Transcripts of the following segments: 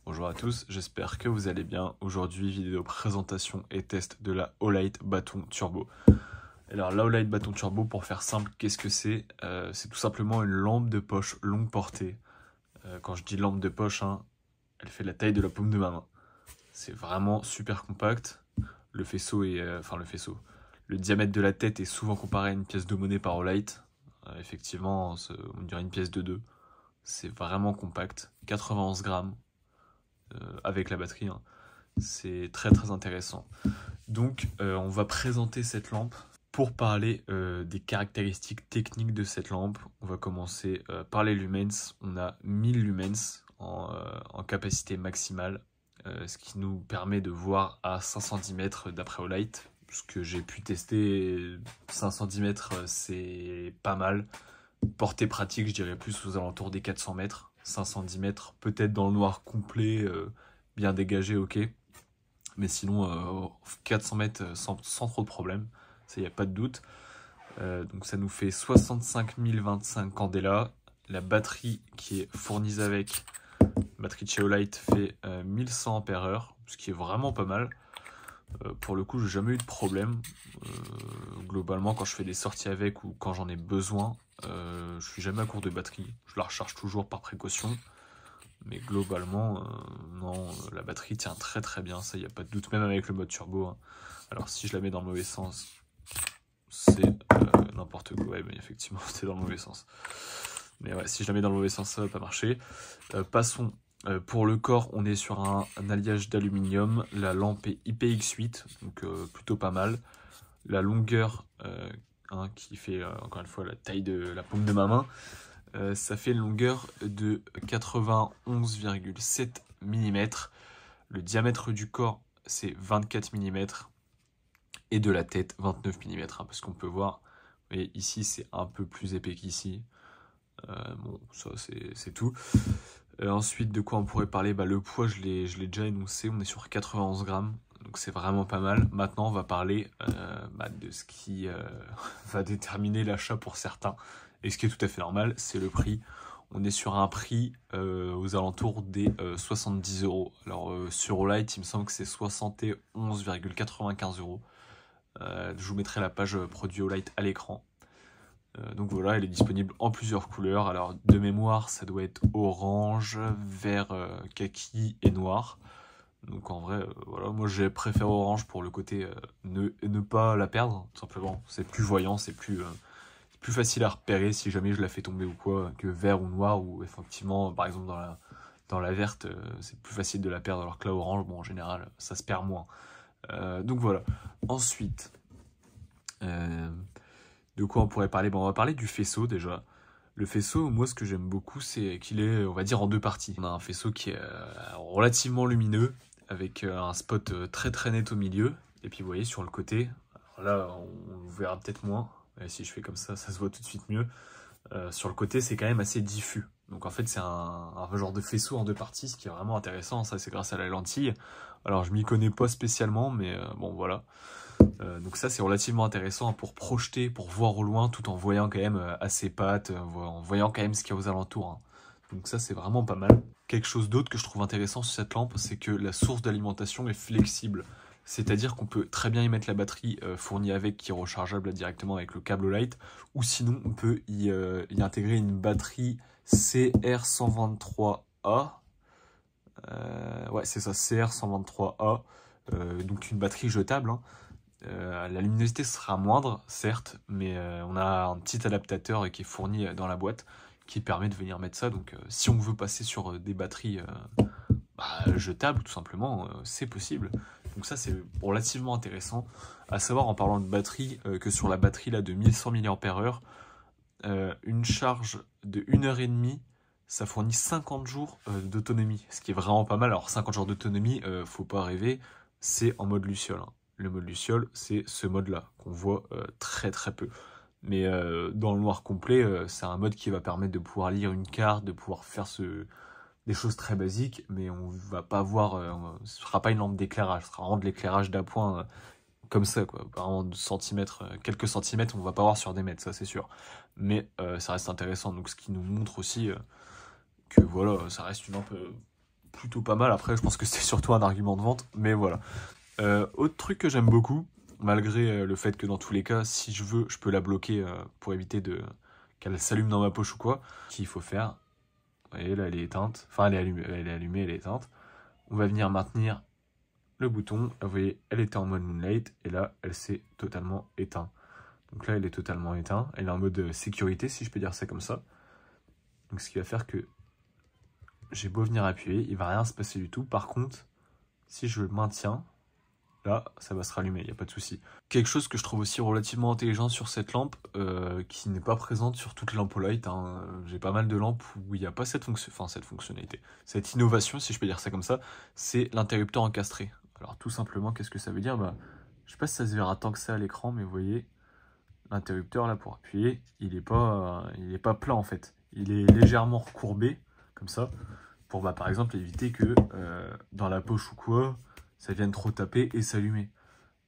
Bonjour à tous, j'espère que vous allez bien. Aujourd'hui, vidéo présentation et test de la Olight Bâton Turbo. Alors la Olight Bâton Turbo, pour faire simple, qu'est-ce que c'est? C'est tout simplement une lampe de poche longue portée. Quand je dis lampe de poche, elle fait la taille de la paume de ma main. C'est vraiment super compact. Le faisceau est... Le diamètre de la tête est souvent comparé à une pièce de monnaie par Olight. Effectivement, on dirait une pièce de 2. C'est vraiment compact. 91 grammes. Avec la batterie, c'est très très intéressant. Donc on va présenter cette lampe. Pour parler des caractéristiques techniques de cette lampe, on va commencer par les lumens. On a 1000 lumens en capacité maximale, ce qui nous permet de voir à 510 mètres d'après Olight. Ce que j'ai pu tester, 510 mètres c'est pas mal. Portée pratique, je dirais plus aux alentours des 400 mètres. 510 mètres, peut-être dans le noir complet, bien dégagé, ok. Mais sinon, 400 mètres sans trop de problème, ça, il n'y a pas de doute. Donc ça nous fait 65 025 candela. La batterie qui est fournie avec, batterie de chez Olight, fait 1100 Ah, ce qui est vraiment pas mal. Pour le coup, j'ai jamais eu de problème. Globalement, quand je fais des sorties avec ou quand j'en ai besoin, je suis jamais à court de batterie. Je la recharge toujours par précaution. Mais globalement, non, la batterie tient très très bien, ça, il n'y a pas de doute, même avec le mode turbo. Alors si je la mets dans le mauvais sens, c'est n'importe quoi. Ouais, mais effectivement, c'est dans le mauvais sens. Mais ouais, si je la mets dans le mauvais sens, ça va pas marcher. Passons. Pour le corps, on est sur un alliage d'aluminium. La lampe est IPX8, donc plutôt pas mal. La longueur, qui fait encore une fois la taille de la paume de ma main, ça fait une longueur de 91,7 mm. Le diamètre du corps, c'est 24 mm. Et de la tête, 29 mm. Parce qu'on peut voir, vous voyez, ici, c'est un peu plus épais qu'ici. Bon, ça, c'est tout. Ensuite, de quoi on pourrait parler? Le poids, je l'ai déjà énoncé. On est sur 91 grammes. Donc c'est vraiment pas mal. Maintenant, on va parler de ce qui va déterminer l'achat pour certains. Et ce qui est tout à fait normal, c'est le prix. On est sur un prix aux alentours des 70 €. Alors sur Olight, il me semble que c'est 71,95 €. Je vous mettrai la page produit Olight à l'écran. Donc voilà, elle est disponible en plusieurs couleurs. Alors de mémoire, ça doit être orange, vert, kaki et noir. Donc en vrai, voilà, moi j'ai préféré orange pour le côté ne pas la perdre, tout simplement. C'est plus voyant, c'est plus facile à repérer si jamais je la fais tomber ou quoi, que vert ou noir, ou effectivement, par exemple dans la verte, c'est plus facile de la perdre, alors que la orange, bon en général, ça se perd moins. Donc voilà. Ensuite, de quoi on pourrait parler? On va parler du faisceau déjà. Le faisceau, moi ce que j'aime beaucoup, c'est qu'il est, on va dire, en deux parties. On a un faisceau qui est relativement lumineux, avec un spot très très net au milieu. Et puis vous voyez sur le côté, là on verra peut-être moins, et si je fais comme ça se voit tout de suite mieux. Sur le côté c'est quand même assez diffus. Donc en fait c'est un genre de faisceau en deux parties, ce qui est vraiment intéressant. Ça c'est grâce à la lentille. Alors je m'y connais pas spécialement, mais bon voilà. Donc ça c'est relativement intéressant pour projeter, pour voir au loin, tout en voyant quand même à ses pattes, en voyant quand même ce qu'il y a aux alentours. Donc ça c'est vraiment pas mal. Quelque chose d'autre que je trouve intéressant sur cette lampe, c'est que la source d'alimentation est flexible. C'est-à-dire qu'on peut très bien y mettre la batterie fournie avec, qui est rechargeable directement avec le câble Olight, ou sinon on peut y intégrer une batterie CR123A. Ouais c'est ça, CR123A, donc une batterie jetable. La luminosité sera moindre, certes, mais on a un petit adaptateur qui est fourni dans la boîte qui permet de venir mettre ça. Donc si on veut passer sur des batteries jetables, tout simplement, c'est possible. Donc ça, c'est relativement intéressant. À savoir, en parlant de batterie, que sur la batterie là, de 1100 mAh, une charge de 1h30, ça fournit 50 jours d'autonomie, ce qui est vraiment pas mal. Alors 50 jours d'autonomie, faut pas rêver, c'est en mode luciole. Le mode luciole, c'est ce mode-là, qu'on voit très très peu. Mais dans le noir complet, c'est un mode qui va permettre de pouvoir lire une carte, de pouvoir faire des choses très basiques, mais on va pas voir, ce sera pas une lampe d'éclairage, ce sera vraiment de l'éclairage d'appoint comme ça, quoi. Vraiment de centimètres, quelques centimètres, on va pas voir sur des mètres, ça c'est sûr. Mais ça reste intéressant, donc ce qui nous montre aussi que voilà, ça reste une lampe plutôt pas mal. Après, je pense que c'était surtout un argument de vente, mais voilà. Autre truc que j'aime beaucoup, malgré le fait que dans tous les cas, si je veux, je peux la bloquer pour éviter qu'elle s'allume dans ma poche ou quoi. Qu'il faut faire, vous voyez, là elle est éteinte, enfin elle est allumée, elle est éteinte. On va venir maintenir le bouton, là, vous voyez, elle était en mode Moonlight, et là, elle s'est totalement éteinte. Donc là, elle est totalement éteinte, elle est en mode sécurité, si je peux dire ça comme ça. Donc ce qui va faire que j'ai beau venir appuyer, il va rien se passer du tout. Par contre, si je le maintiens, là, ça va se rallumer, il n'y a pas de souci. Quelque chose que je trouve aussi relativement intelligent sur cette lampe, qui n'est pas présente sur toutes les lampes Olight. Hein. J'ai pas mal de lampes où il n'y a pas cette fonctionnalité. Cette innovation, si je peux dire ça comme ça, c'est l'interrupteur encastré. Alors tout simplement, qu'est-ce que ça veut dire? Je sais pas si ça se verra tant que ça à l'écran, mais vous voyez, l'interrupteur là pour appuyer, il est pas plat en fait. Il est légèrement recourbé, comme ça, pour par exemple éviter que dans la poche ou quoi, ça vienne trop taper et s'allumer.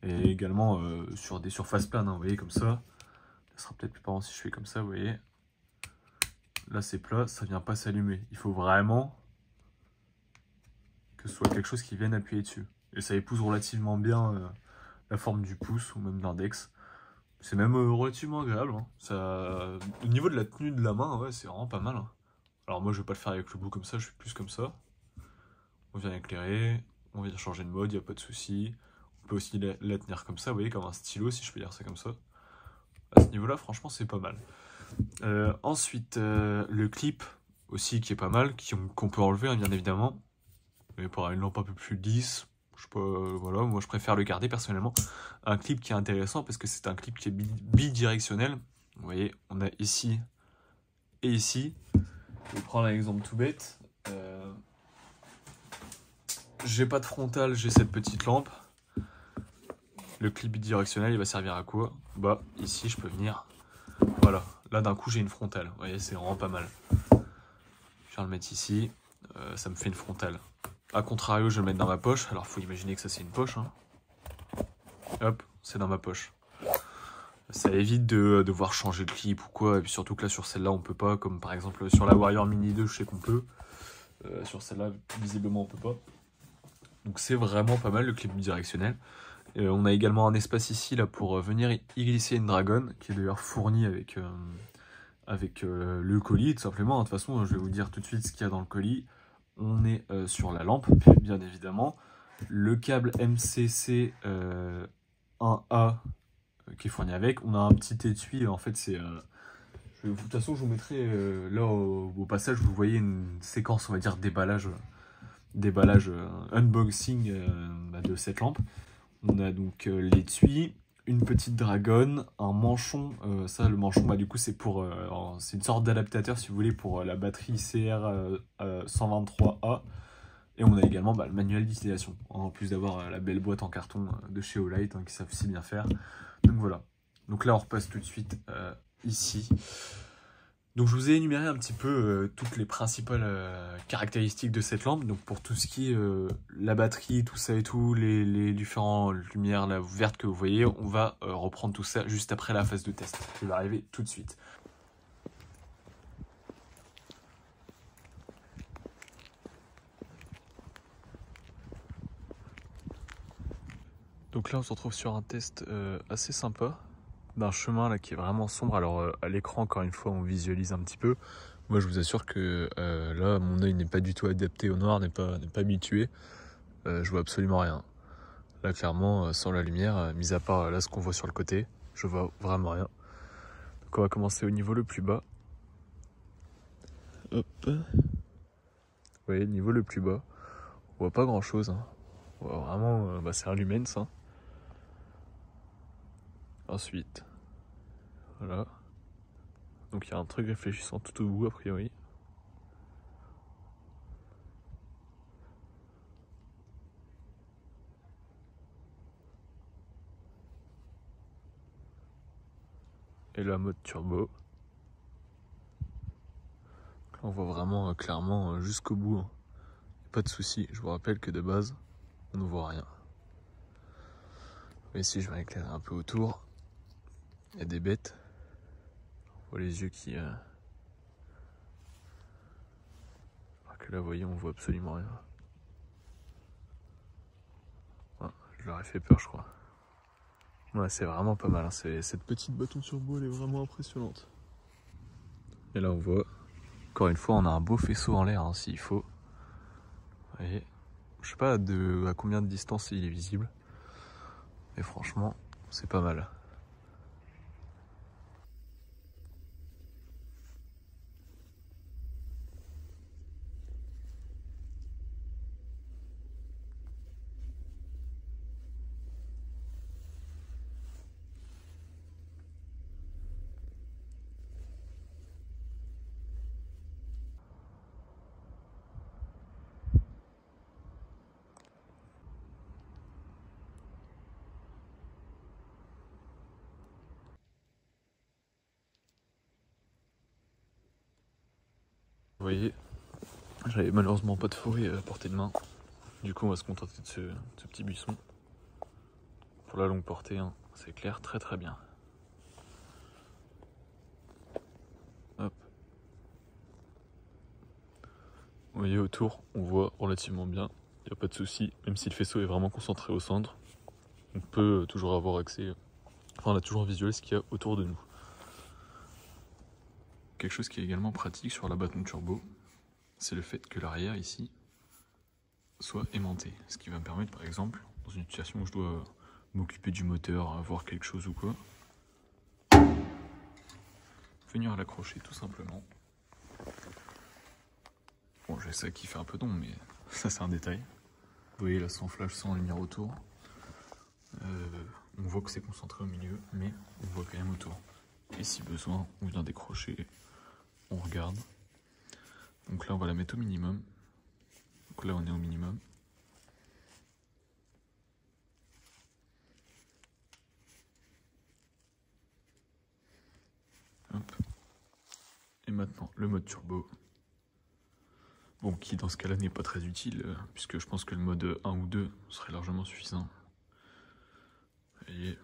Et également sur des surfaces planes, hein, vous voyez, comme ça. Ça sera peut-être plus parlant si je fais comme ça, vous voyez. Là c'est plat, ça vient pas s'allumer. Il faut vraiment que ce soit quelque chose qui vienne appuyer dessus. Et ça épouse relativement bien la forme du pouce ou même de l'index. C'est même relativement agréable. Hein. Ça... Au niveau de la tenue de la main, ouais, c'est vraiment pas mal. Hein. Alors moi je vais pas le faire avec le bout comme ça, je fais plus comme ça. On vient éclairer, on vient changer de mode, il n'y a pas de souci. On peut aussi la tenir comme ça, vous voyez, comme un stylo, si je peux dire ça comme ça. À ce niveau-là, franchement, c'est pas mal. Ensuite, le clip aussi qui est pas mal, qu'on peut enlever, hein, bien évidemment. Mais pour une lampe un peu plus lisse, je sais pas, voilà, moi je préfère le garder personnellement. Un clip qui est intéressant parce que c'est un clip qui est bidirectionnel. Vous voyez, on a ici et ici. Je vais prendre un exemple tout bête. J'ai pas de frontal, j'ai cette petite lampe. Le clip bidirectionnel, il va servir à quoi? Bah, ici, je peux venir. Voilà, là d'un coup, j'ai une frontale. Vous voyez, c'est vraiment pas mal. Je viens le mettre ici, ça me fait une frontale. A contrario, je vais le mettre dans ma poche. Alors, faut imaginer que ça, c'est une poche. Hein. Hop, c'est dans ma poche. Ça évite de devoir changer de clip ou quoi. Et puis surtout que là, sur celle-là, on peut pas. Comme par exemple sur la Warrior Mini 2, je sais qu'on peut. Sur celle-là, visiblement, on peut pas. Donc c'est vraiment pas mal le clip bidirectionnel. On a également un espace ici là pour venir y glisser une Dragon, qui est d'ailleurs fournie avec le colis, tout simplement. De toute façon, je vais vous dire tout de suite ce qu'il y a dans le colis. On est sur la lampe, bien évidemment. Le câble MCC 1A qui est fourni avec. On a un petit étui, en fait c'est... de toute façon, je vous mettrai là au passage, vous voyez une séquence, on va dire, déballage unboxing de cette lampe. On a donc l'étui, une petite dragonne, un manchon. Ça, le manchon, du coup, c'est c'est une sorte d'adaptateur, si vous voulez, pour la batterie CR 123A. Et on a également le manuel d'utilisation, en plus d'avoir la belle boîte en carton de chez Olight, hein, qui savent si bien faire. Donc voilà. Donc là, on repasse tout de suite ici. Donc je vous ai énuméré un petit peu toutes les principales caractéristiques de cette lampe. Donc pour tout ce qui est la batterie, tout ça et tout, les différentes lumières là, vertes que vous voyez, on va reprendre tout ça juste après la phase de test. Je vais arriver tout de suite. Donc là on se retrouve sur un test assez sympa, d'un chemin là qui est vraiment sombre. Alors à l'écran, encore une fois, on visualise un petit peu. Moi je vous assure que là mon œil n'est pas du tout adapté au noir, n'est pas habitué. Je vois absolument rien. Là clairement sans la lumière, mis à part là ce qu'on voit sur le côté, je vois vraiment rien. Donc on va commencer au niveau le plus bas. Hop. Vous voyez, le niveau le plus bas, on voit pas grand chose. Hein. On voit vraiment, c'est un lumens. Hein. Ensuite, voilà. Donc il y a un truc réfléchissant tout au bout a priori. Et la mode turbo. Là, on voit vraiment clairement jusqu'au bout. Hein. Pas de souci. Je vous rappelle que de base, on ne voit rien. Mais si je vais éclairer un peu autour, il y a des bêtes. On voit les yeux qui... Alors que là, vous voyez, on voit absolument rien. Je leur ai fait peur, je crois. Ouais, c'est vraiment pas mal. Hein. Cette petite bâton turbo, elle est vraiment impressionnante. Et là, on voit, encore une fois, on a un beau faisceau en l'air, hein, s'il faut. Vous voyez, je sais pas à combien de distance il est visible. Et franchement, c'est pas mal. Vous voyez, j'avais malheureusement pas de forêt à portée de main. Du coup, on va se contenter de ce petit buisson. Pour la longue portée, hein, c'est clair, très très bien. Hop. Vous voyez, autour, on voit relativement bien. Il n'y a pas de souci, même si le faisceau est vraiment concentré au centre. On peut toujours avoir accès, enfin on a toujours un visuel ce qu'il y a autour de nous. Quelque chose qui est également pratique sur la bâton turbo, c'est le fait que l'arrière ici soit aimanté. Ce qui va me permettre par exemple, dans une situation où je dois m'occuper du moteur, voir quelque chose ou quoi, venir l'accrocher tout simplement. Bon, j'ai ça qui fait un peu d'ombre, mais ça c'est un détail. Vous voyez là, sans flash, sans lumière autour. On voit que c'est concentré au milieu, mais on voit quand même autour. Et si besoin, on vient décrocher, on regarde. Donc là, on va la mettre au minimum. Donc là, on est au minimum. Hop. Et maintenant, le mode turbo. Bon, qui dans ce cas-là n'est pas très utile, puisque je pense que le mode 1 ou 2 serait largement suffisant. Et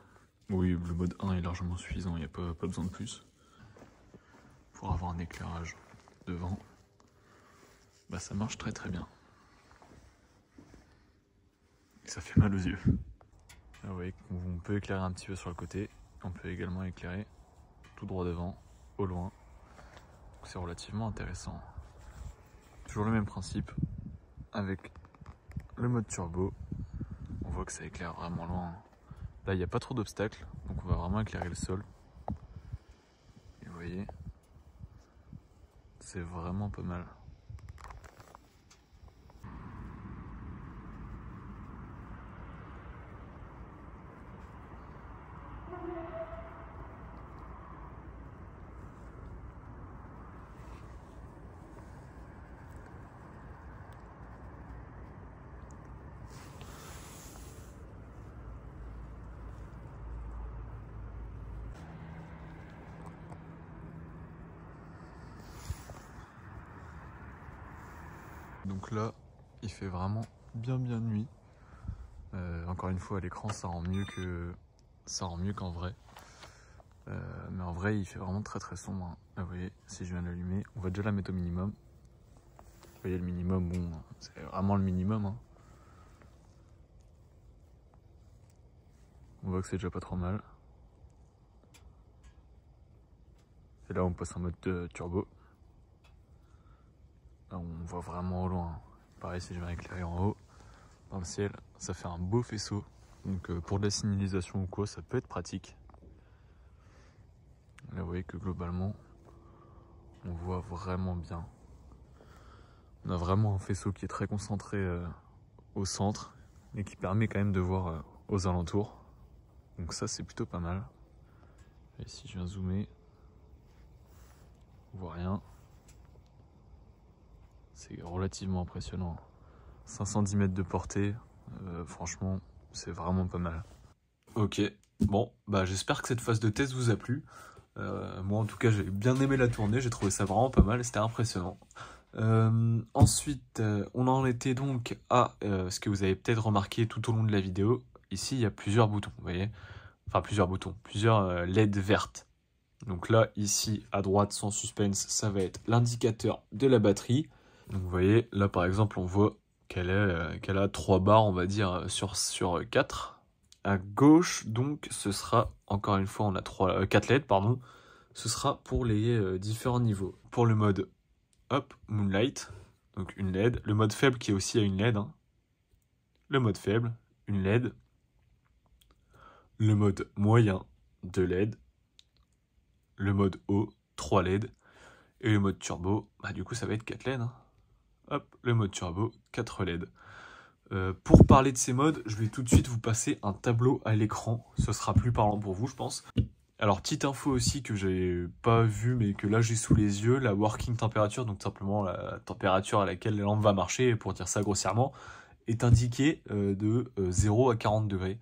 oui, le mode 1 est largement suffisant, il n'y a pas besoin de plus. Pour avoir un éclairage devant, bah ça marche très très bien. Et ça fait mal aux yeux. Là, vous voyez qu'on peut éclairer un petit peu sur le côté, on peut également éclairer tout droit devant, au loin. C'est relativement intéressant. Toujours le même principe, avec le mode turbo, on voit que ça éclaire vraiment loin. Là, il n'y a pas trop d'obstacles, donc on va vraiment éclairer le sol. Et vous voyez, c'est vraiment pas mal. Donc là, il fait vraiment bien nuit. Encore une fois, à l'écran, ça rend mieux qu'en vrai. Mais en vrai, il fait vraiment très très sombre. Hein. Là, vous voyez, si je viens de l'allumer, on va déjà la mettre au minimum. Vous voyez, le minimum, bon, c'est vraiment le minimum. Hein. On voit que c'est déjà pas trop mal. Et là, on passe en mode turbo. Là, on voit vraiment au loin. Pareil, si je viens éclairer en haut, dans le ciel, ça fait un beau faisceau. Donc pour de la signalisation ou quoi, ça peut être pratique. Là, vous voyez que globalement, on voit vraiment bien. On a vraiment un faisceau qui est très concentré au centre et qui permet quand même de voir aux alentours. Donc ça, c'est plutôt pas mal. Et si je viens zoomer, on voit rien. C'est relativement impressionnant. 510 mètres de portée, franchement, c'est vraiment pas mal. Ok, bon, bah j'espère que cette phase de test vous a plu. Moi en tout cas j'ai bien aimé la tournée, j'ai trouvé ça vraiment pas mal, c'était impressionnant. Ensuite, on en était donc à ce que vous avez peut-être remarqué tout au long de la vidéo. Ici il y a plusieurs boutons, vous voyez. Enfin plusieurs boutons, plusieurs LED vertes. Donc là, ici à droite, sans suspense, ça va être l'indicateur de la batterie. Donc vous voyez, là par exemple on voit qu'elle a 3 barres, on va dire, sur 4. À gauche, donc, ce sera, encore une fois, on a 4 LED, pardon. Ce sera pour les différents niveaux. Pour le mode, hop, Moonlight, donc une LED. Le mode faible qui est aussi à une LED. Hein. Le mode faible, une LED. Le mode moyen, 2 LED. Le mode haut, 3 LED. Et le mode turbo, bah du coup ça va être 4 LED. Hein. Hop, le mode turbo, 4 LED. Pour parler de ces modes, je vais tout de suite vous passer un tableau à l'écran. Ce sera plus parlant pour vous, je pense. Alors, petite info aussi que j'ai pas vue, mais que là j'ai sous les yeux, la working temperature, donc simplement la température à laquelle la lampe va marcher, pour dire ça grossièrement, est indiquée de 0 à 40 degrés.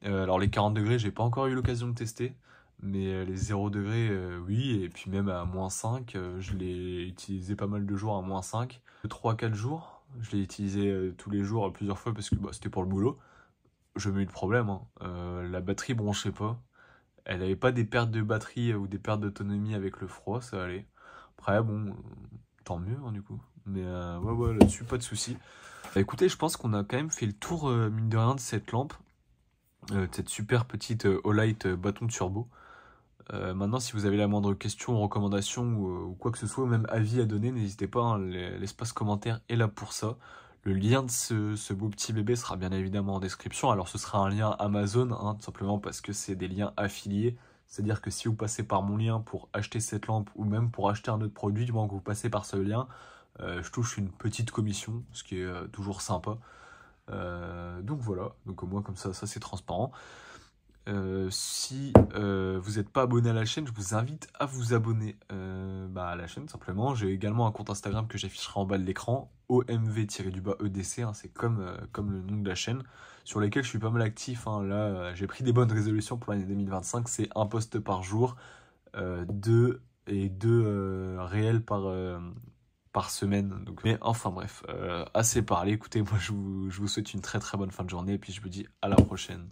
Alors les 40 degrés, j'ai pas encore eu l'occasion de tester, mais les 0 degrés, oui, et puis même à -5, je l'ai utilisé pas mal de jours à -5. 3-4 jours, je l'ai utilisé tous les jours plusieurs fois parce que bah, c'était pour le boulot. Je n'ai eu de problème, hein. La batterie branchait pas. Elle avait pas des pertes de batterie ou des pertes d'autonomie avec le froid, ça allait. Après, bon, tant mieux hein, du coup. Mais ouais, là-dessus, pas de souci. Bah, écoutez, je pense qu'on a quand même fait le tour, mine de rien, de cette lampe. De cette super petite Olight bâton turbo. Maintenant, si vous avez la moindre question, recommandation ou quoi que ce soit, ou même avis à donner, n'hésitez pas, hein, l'espace commentaire est là pour ça. Le lien de ce beau petit bébé sera bien évidemment en description. Alors ce sera un lien Amazon, hein, tout simplement parce que c'est des liens affiliés. C'est-à-dire que si vous passez par mon lien pour acheter cette lampe ou même pour acheter un autre produit, du moment que vous passez par ce lien, je touche une petite commission, ce qui est toujours sympa. Donc voilà, donc au moins comme ça c'est transparent. Si vous n'êtes pas abonné à la chaîne, je vous invite à vous abonner à la chaîne simplement. J'ai également un compte Instagram que j'afficherai en bas de l'écran, OMV-EDC, hein, c'est comme le nom de la chaîne, sur lesquels je suis pas mal actif. Hein. Là, j'ai pris des bonnes résolutions pour l'année 2025, c'est un post par jour, 2 réels par semaine. Donc, mais enfin bref, assez parlé. Écoutez, moi je vous souhaite une très très bonne fin de journée et puis je vous dis à la prochaine.